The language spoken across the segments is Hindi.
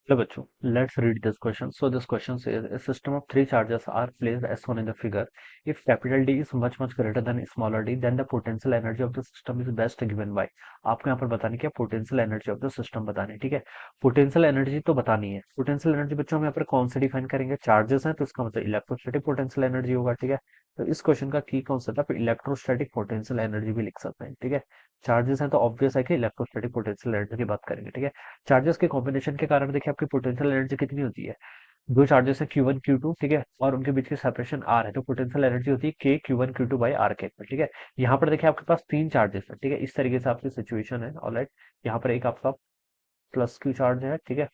Hello बच्चों, let's read this question. So this question says a system of three charges are placed as shown in the figure. If capital D is much greater than smaller d, then the potential energy of the system is best given by. आपको यहाँ पर बताने क्या potential energy of the system बतानी है, ठीक है। पोटेंशियल एनर्जी तो बतानी है। पोटेंशियल एनर्जी बच्चों हम यहाँ पर कौन से डिफाइन करेंगे? चार्जेस हैं तो इसका मतलब इलेक्ट्रोस्टैटिक पोटेंशियल एनर्जी होगा, ठीक है। तो इस क्वेश्चन का की कॉन्सेप्ट है, इलेक्ट्रोस्टैटिक पोटेंशियल एनर्जी भी लिख सकते हैं, ठीक है। चार्जेस हैं तो ऑब्वियस है कि इलेक्ट्रोस्टैटिक पोटेंशियल एनर्जी की बात करेंगे, ठीक है। चार्जेस के कॉम्बिनेशन के कारण देखिए आपकी पोटेंशियल एनर्जी कितनी होती है। दो चार्जेस है Q1 Q2, ठीक है, और उनके बीच की सेपरेशन R है, तो पोटेंशियल एनर्जी होती है K Q1 Q2 by R के इक्वल, ठीक है। यहाँ पर देखिए आपके पास तीन चार्जेस है, ठीक है, इस तरीके से आपकी सिचुएशन है, ऑलराइट। यहाँ पर एक आपका प्लस क्यू चार्ज है, ठीक है,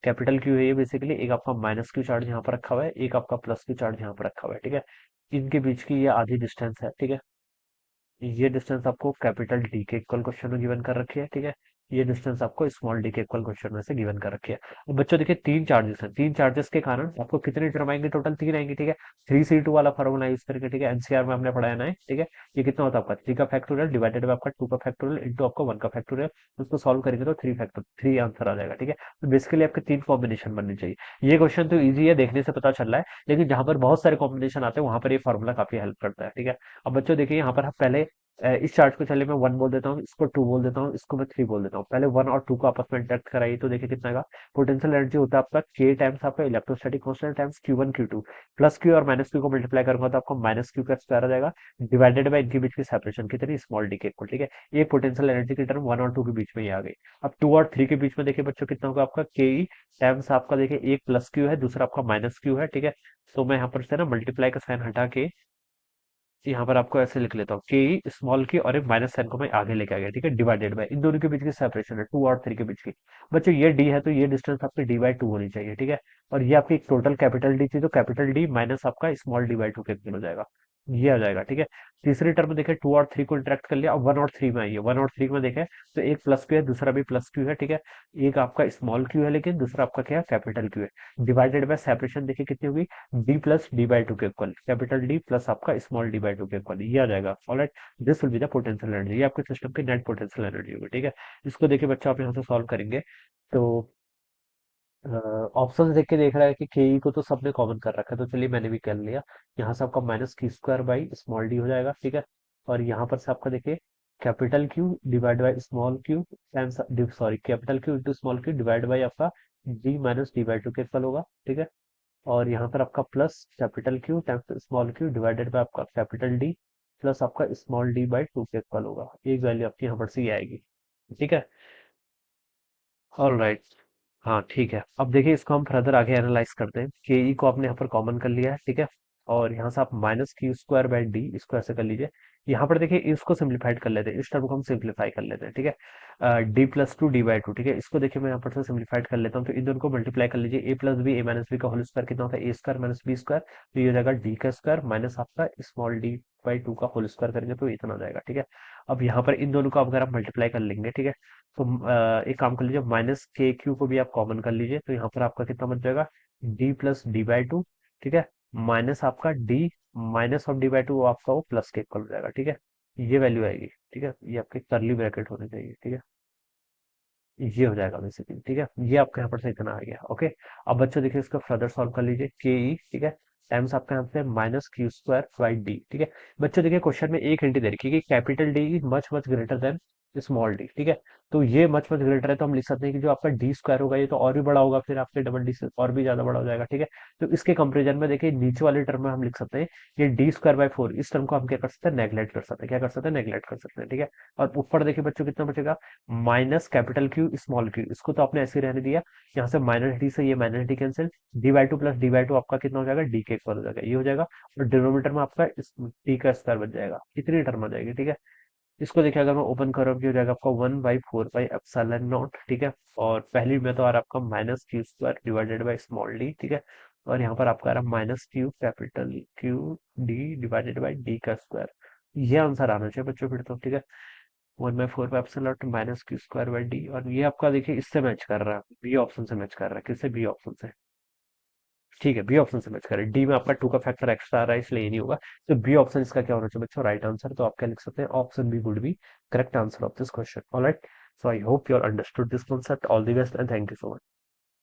कैपिटल क्यू है ये बेसिकली। एक आपका माइनस क्यू चार्ज यहाँ पर रखा हुआ है, एक आपका प्लस क्यू चार्ज यहाँ पर रखा हुआ है, ठीक है। इनके बीच की ये आधी डिस्टेंस है, ठीक है। ये डिस्टेंस आपको कैपिटल डी के इक्वल क्वेश्चन में गिवन कर रखी है, ठीक है। ये डिस्टेंस आपको स्मॉल डी के इक्वल क्वेश्चन में से गिवन कर रखी है। अब बच्चों देखिए तीन चार्जेस हैं, तीन चार्जेस के कारण आपको कितने टर्म आएंगे? टोटल तीन आएंगे, ठीक है। 3C2 वाला फॉर्मूला यूज करके, ठीक है, एनसीआर में हमने पढ़ाया ना है, ठीक है। ये कितना होता है आपका? 3 का फैक्टोरियल डिवाइडेड बाय आपका 2 का फैक्टोरियल इंटू आपका 1 का फैक्टोरियल। उसको सॉल्व करेंगे तो 3 आंसर आ जाएगा, ठीक है। तो बेसिकली आपके तीन कॉम्बिनेशन बननी चाहिए। ये क्वेश्चन तो ईजी है, देखने से पता चल रहा है, लेकिन जहां पर बहुत सारे कॉम्बिनेशन आते हैं वहां पर ये फॉर्मूला काफी हेल्प करता है, ठीक है। अब बच्चों देखिए यहाँ पर हम पहले इस चार्ट को चलिए मैं 1 बोल देता हूँ, इसको 2 बोल देता हूँ, इसको मैं 3 बोल देता हूँ। पहले 1 और 2 को आपस में इंटरेक्ट कराइए तो देखिए कितना का पोटेंशियल एनर्जी होता है आपका K टाइम्स आपका electrostatic constant times Q1 Q2। Plus Q और माइनस Q को मल्टीप्लाई करूंगा तो आपको माइनस Q का स्क्वायर आ जाएगा, डिवाइडेड बाय इनके बीच की सेपरेशन कितनी? स्मॉल डी के इक्वल, ठीक है। ये पोटेंशियल एनर्जी की टर्म 1 और 2 के बीच में ही आ गई। अब 2 और 3 के बीच में देखिए बच्चों कितना होगा आपका के ई टाइम्स आपका, देखिए एक प्लस क्यू है, दूसरा आपका माइनस क्यू है, ठीक है। तो मैं यहाँ पर से ना मल्टीप्लाई का साइन हटा के यहाँ पर आपको ऐसे लिख लेता हूँ के स्मॉल की और एक माइनस साइन को मैं आगे लेके आ गया, ठीक है, डिवाइडेड बाय इन दोनों के बीच की सेपरेशन है 2 और 3 के बीच की। बच्चों ये डी है तो ये डिस्टेंस आपकी डी/2 होनी चाहिए, ठीक है। और ये आपकी टोटल कैपिटल डी थी तो कैपिटल डी माइनस आपका स्मॉल डी/2 के इक्वल हो जाएगा। ये आ जाएगा, ठीक है। तीसरी टर्म में देखें 2 और 3 को इंटरेक्ट कर लिया, अब 1 और 3 में आइए। 1 और 3 में देखें तो एक प्लस क्यू है, दूसरा भी प्लस क्यू है, ठीक है। एक आपका स्मॉल क्यू है लेकिन दूसरा आपका क्या है? कैपिटल क्यू है। डिवाइडेड बाय सेपरेशन देखिए कितनी होगी? डी प्लस डी/2 के इक्वल, कैपिटल डी प्लस आपका स्मॉल डी/2 के इक्वल, ये आ जाएगा, alright. This will be the potential energy, ये आपके सिस्टम की नेट पोटेंशियल एनर्जी होगी, ठीक है। इसको देखिए बच्चा आप यहाँ से सॉल्व करेंगे तो ऑप्शन देख के देख रहा है कि के ई को तो सबने कॉमन कर रखा है, तो चलिए मैंने भी कर लिया। यहाँ से आपका minus Q square by small D हो जाएगा, ठीक है। और यहाँ पर से आपका देखिए capital Q divide by small Q times, sorry, capital Q into small Q divide by आपका डी माइनस डी/2 के इक्वल होगा, ठीक है। और यहाँ पर आपका plus capital Q times small Q divided by आपका कैपिटल डी प्लस आपका स्मॉल डी/2 के इक्वल होगा। एक वैल्यू आपकी यहाँ पर से ये आएगी, ठीक है। ऑल राइट, हाँ ठीक है। अब देखिए इसको हम फर्दर आगे एनालाइज करते हैं। के ई को आपने यहाँ पर कॉमन कर लिया है, ठीक है। और यहाँ से आप minus Q square by D इसको ऐसे कर लीजिए। यहाँ पर देखिए इसको सिंप्लीफाइड कर लेते हैं, इस टर्म को हम सिंप्लीफाई कर लेते हैं, ठीक है। डी+2 डी/2, ठीक है, इसको देखिए मैं यहाँ पर से सिंप्लीफाइड कर लेता हूँ, तो इन दोनों को मल्टीप्लाई कर लीजिए। ए प्लस बी ए माइनस बी का होल स्क्वायर कितना होता है? ए स्क्वायर माइनस बी स्क्वायर, तो ये हो जाएगा डी का स्क्वायर माइनस आपका स्मॉल डी/2 का होल स्क्वायर करेंगे तो इतना हो जाएगा, ठीक है। अब यहाँ पर इन दोनों को अगर आप मल्टीप्लाई कर लेंगे, ठीक है, तो एक काम कर लीजिए, माइनस के क्यू को भी आप कॉमन कर लीजिए, तो यहाँ पर आपका कितना बच जाएगा? डी प्लस डी/2, ठीक है, माइनस आपका डी माइनस ऑफ डी/2 आपका वो प्लस के इक्वल हो जाएगा, ठीक है। ये वैल्यू आएगी, ठीक है, ये आपके करली ब्रैकेट होने चाहिए, ठीक है। ये हो जाएगा बेसिकली, ठीक है। ये आपके यहाँ पर से इतना आ गया, ओके। अब बच्चों देखिए इसको फर्दर सॉल्व कर लीजिए, के ई, ठीक है, टाइम्स आपका यहाँ पे minus Q square by D, ठीक है। बच्चों देखिए क्वेश्चन में एक हिंट दे रखी है कि capital D is much greater than small D, ठीक है। तो ये मच ग्रेटर है तो हम लिख सकते हैं कि जो आपका डी स्क्वायर होगा ये तो और भी बड़ा होगा, फिर आपके डबल डी से और भी ज्यादा बड़ा हो जाएगा, ठीक है। तो इसके कंपेरिजन में देखिए नीचे वाले टर्म में हम लिख सकते हैं ये डी²/4, इस टर्म को हम क्या कर सकते हैं? नेगलेक्ट कर सकते हैं, क्या कर सकते हैं? नेगलेक्ट कर सकते हैं, ठीक है। और ऊपर देखिए बच्चों कितना बचेगा? Minus capital Q small Q, इसको तो आपने ऐसे ही रहने दिया। यहाँ से माइनस डी से ये माइनस डी कैंसिल, डी/2 प्लस डी/2 आपका कितना हो जाएगा? डी के इक्वल हो जाएगा, ये हो जाएगा। और डिनोमिनेटर में आपका डी का स्क्वायर बच जाएगा, इतनी टर्म आ जाएगी, ठीक है। इसको देखिए अगर मैं ओपन करूँ हो जाएगा आपका 1/4 पाई एप्सिलॉन नॉट, ठीक है। और पहली में तो आ रहा है आपका minus Q square divided by small D, ठीक है। और यहाँ पर आपका आ रहा है minus Q capital Q D divided by D का स्क्वायर। ये आंसर आना चाहिए बच्चों फिर तो, ठीक है। 1/4 minus Q square by D, और ये आपका देखिए इससे मैच कर रहा है, बी ऑप्शन से मैच कर रहा है, किससे? बी ऑप्शन से, ठीक है, बी ऑप्शन से मैच कर रहा है। डी में आपका 2 का फैक्टर एक्स्ट्रा आ रहा है इसलिए ये नहीं होगा। तो बी ऑप्शन इसका क्या होना चाहिए बच्चों? Right answer. तो आप क्या लिख सकते हैं? Option B would be correct answer of this question, alright. So I hope you are understood this concept. All the best and thank you so much.